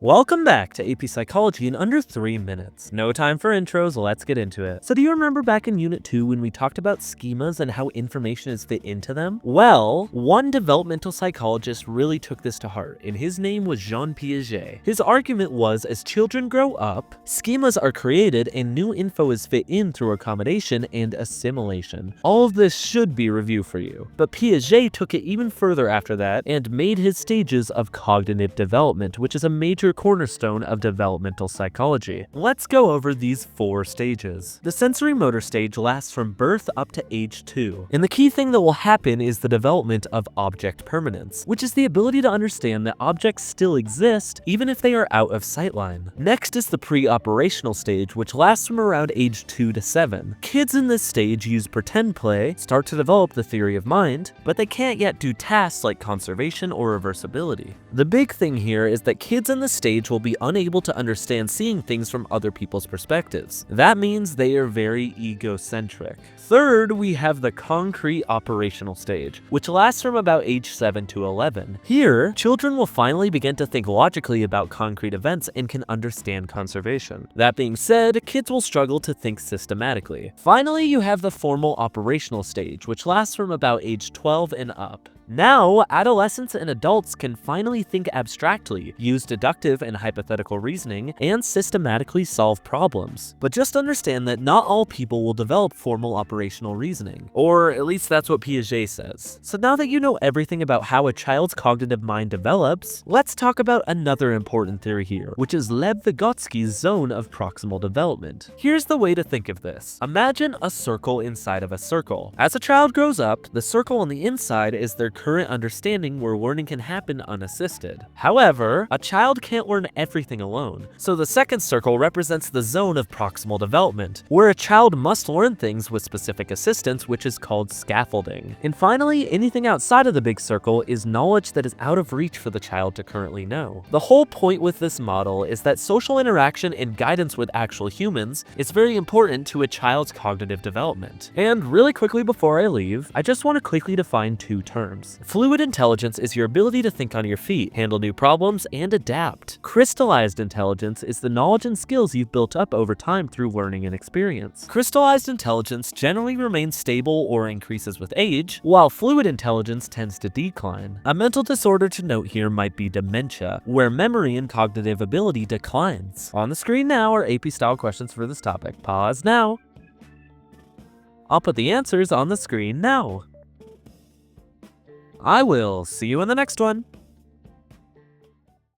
Welcome back to AP Psychology in under 3 minutes. No time for intros, let's get into it. So do you remember back in Unit 2 when we talked about schemas and how information is fit into them? Well, one developmental psychologist really took this to heart, and his name was Jean Piaget. His argument was, as children grow up, schemas are created and new info is fit in through accommodation and assimilation. All of this should be review for you. But Piaget took it even further after that and made his stages of cognitive development, which is a major cornerstone of developmental psychology. Let's go over these 4 stages. The sensory motor stage lasts from birth up to age 2, and the key thing that will happen is the development of object permanence, which is the ability to understand that objects still exist even if they are out of sightline. Next is the pre-operational stage, which lasts from around age 2 to 7. Kids in this stage use pretend play, start to develop the theory of mind, but they can't yet do tasks like conservation or reversibility. The big thing here is that kids in this stage will be unable to understand seeing things from other people's perspectives. That means they are very egocentric. Third, we have the concrete operational stage, which lasts from about age 7 to 11. Here, children will finally begin to think logically about concrete events and can understand conservation. That being said, kids will struggle to think systematically. Finally, you have the formal operational stage, which lasts from about age 12 and up. Now, adolescents and adults can finally think abstractly, use deductive and hypothetical reasoning, and systematically solve problems. But just understand that not all people will develop formal operational reasoning, or at least that's what Piaget says. So now that you know everything about how a child's cognitive mind develops, let's talk about another important theory here, which is Lev Vygotsky's zone of proximal development. Here's the way to think of this. Imagine a circle inside of a circle. As a child grows up, the circle on the inside is their current understanding where learning can happen unassisted. However, a child can't learn everything alone, so the second circle represents the zone of proximal development, where a child must learn things with specific assistance, which is called scaffolding. And finally, anything outside of the big circle is knowledge that is out of reach for the child to currently know. The whole point with this model is that social interaction and guidance with actual humans is very important to a child's cognitive development. And really quickly before I leave, I just want to quickly define 2 terms. Fluid intelligence is your ability to think on your feet, handle new problems, and adapt. Crystallized intelligence is the knowledge and skills you've built up over time through learning and experience. Crystallized intelligence generally remains stable or increases with age, while fluid intelligence tends to decline. A mental disorder to note here might be dementia, where memory and cognitive ability declines. On the screen now are AP-style questions for this topic. Pause now. I'll put the answers on the screen now. I will see you in the next one.